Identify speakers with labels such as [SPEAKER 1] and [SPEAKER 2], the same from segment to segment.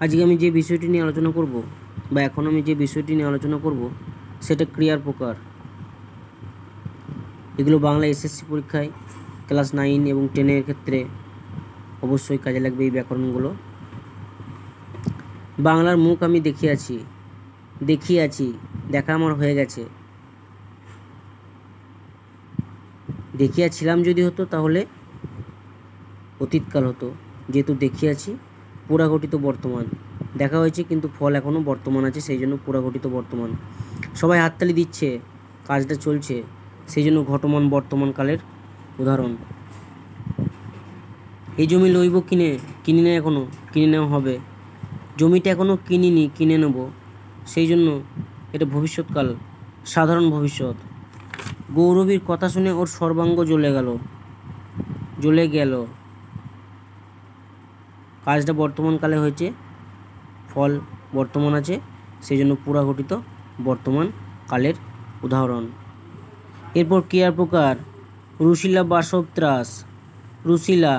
[SPEAKER 1] আজকে আমি যে বিষয়টি নিয়ে আলোচনা করব বা এখন আমি যে বিষয়টি নিয়ে আলোচনা করব সেটা ক্রিয়ার প্রকার। এগুলো বাংলা এসএসসি পরীক্ষায় ক্লাস 9 এবং 10 এর ক্ষেত্রে অবশ্যই কাজে লাগবে এই ব্যাকরণগুলো। বাংলার মুখ আমি দেখিয়াছি দেখা আমার হয়ে গেছে। দেখিয়াছিলাম যদি হতো তাহলে অতীতকাল হতো, যেহেতু দেখিয়াছি পুরাঘটিত বর্তমান। দেখা হয়েছে কিন্তু ফল এখনও বর্তমান আছে, সেই জন্য পুরাঘটিত বর্তমান। সবাই হাততালি দিচ্ছে, কাজটা চলছে, সেই জন্য ঘটমান বর্তমান কালের উদাহরণ। এই জমি লইব কিনি না, এখনও কিনে নেওয়া হবে। জমিটা এখনও কিনিনি, কিনে নেব, সেই জন্য এটা ভবিষ্যৎকাল, সাধারণ ভবিষ্যৎ। গৌরবীর কথা শুনে ওর সর্বাঙ্গ জ্বলে গেল। কাজটা বর্তমান কালে হয়েছে, ফল বর্তমান আছে, সেই জন্য পুরাঘটিত বর্তমান কালের উদাহরণ। এরপর ক্রিয়ার প্রকার। রুশিলা বাসব ত্রাস, রুশিলা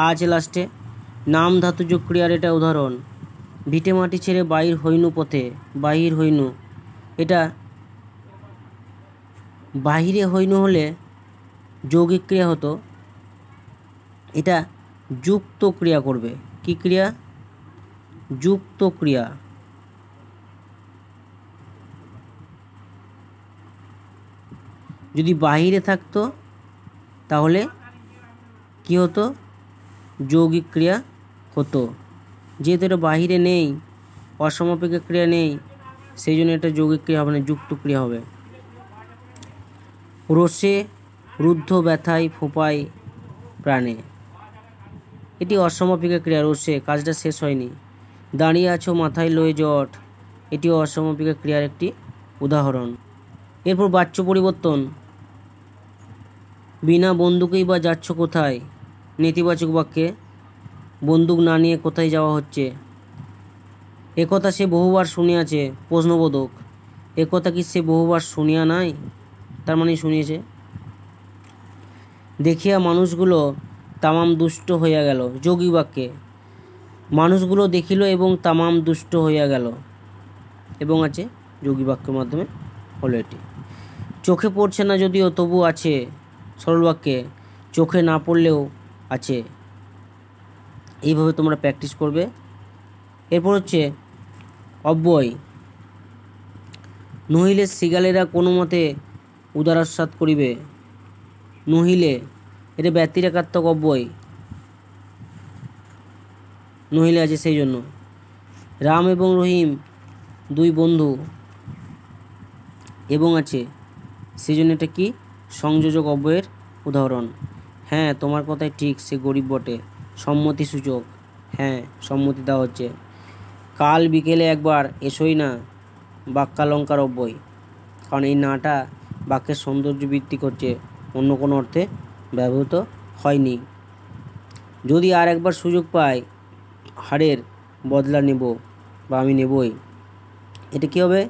[SPEAKER 1] আছে লাস্টে, নাম ধাতুজ ক্রিয়ার এটা উদাহরণ। ভিটে মাটি ছেড়ে বাহির হইনু পথে, বাহির হইনু, এটা বাহিরে হইনু হলে যৌগিক ক্রিয়া হতো, এটা যুক্ত ক্রিয়া করবে। কি ক্রিয়া? যুক্ত ক্রিয়া। যদি বাহিরে থাকতো তাহলে কি হতো? যৌগিক ক্রিয়া হতো। যেহেতু এটা বাহিরে নেই, অসমাপিক ক্রিয়া নেই, সেই জন্য এটা যৌগিক ক্রিয়া হবে না, যুক্ত ক্রিয়া হবে। রোষে রুদ্ধ ব্যথায় ফোঁপায় প্রাণে, এটি অসমাপিক ক্রিয়া। রোষে কাজটা শেষ হয়নি। দাঁড়িয়ে আছো মাথায় লয়ে জট, এটিও অসমাপিক ক্রিয়ার একটি উদাহরণ। এরপর বাচ্য পরিবর্তন। বিনা বন্দুকেই বা যাচ্ছ কোথায়, নেতিবাচক বাক্যে বন্দুক না নিয়ে কোথায় যাওয়া হচ্ছে। একথা সে বহুবার শুনিয়াছে, প্রশ্নবোধক। একথা কি সে বহুবার শুনিয়া নাই, তার মানে শুনিয়েছে। দেখিয়া মানুষগুলো তামাম দুষ্ট হইয়া গেল, যৌগিক বাক্যে মানুষগুলো দেখিল এবং তামাম দুষ্ট হইয়া গেল, এবং আছে যৌগিক বাক্যের মাধ্যমে হলো এটি। চোখে পড়ছে না যদিও তবু আছে, সরল বাক্যে চোখে না পড়লেও আছে। এইভাবে তোমরা প্র্যাকটিস করবে। এরপর হচ্ছে অব্যয়। নহিলে শৃগালেরা কোনো মতে উদারস্বাদ করিবে। নহিলে এটা ব্যতিরেকাত্মক অব্যয়, নহিলে আছে সেই জন্য। রাম এবং রহিম দুই বন্ধু, এবং আছে সেই জন্য এটা কি? সংযোজক অব্যয়ের উদাহরণ। হ্যাঁ তোমার কথাই ঠিক, সে গরিব বটে, সম্মতিসূচক। হ্যাঁ সম্মতি দেওয়া হচ্ছে। কাল বিকেলে একবার এসোই না, বাক্যালঙ্কার অব্যয়, কারণ এই নাটা বাক্যের সৌন্দর্য বৃদ্ধি করছে, অন্য কোনো অর্থে ব্যবহৃত হয়নি। যদি আর একবার সুযোগ পাই হারের বদলা নেব, বা আমি নেবই, এটা কী হবে?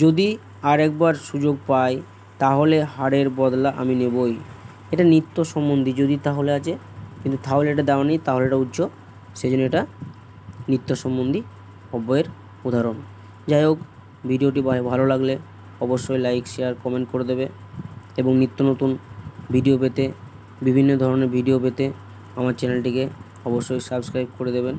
[SPEAKER 1] যদি আর একবার সুযোগ পাই তাহলে হারের বদলা আমি নেবই। এটা নিত্য সম্বন্ধী, যদি তাহলে আছে, কিন্তু তাহলে এটা দেওয়া নেই, তাহলে এটা উচ্চ, সেই জন্য এটা নিত্য সম্বন্ধী অব্যয়ের উদাহরণ। যাই হোক, ভিডিওটি ভালো লাগলে অবশ্যই লাইক শেয়ার কমেন্ট করে দেবে, এবং নিত্য নতুন ভিডিও পেতে, বিভিন্ন ধরনের ভিডিও পেতে আমার চ্যানেলটিকে অবশ্যই সাবস্ক্রাইব করে দেবেন।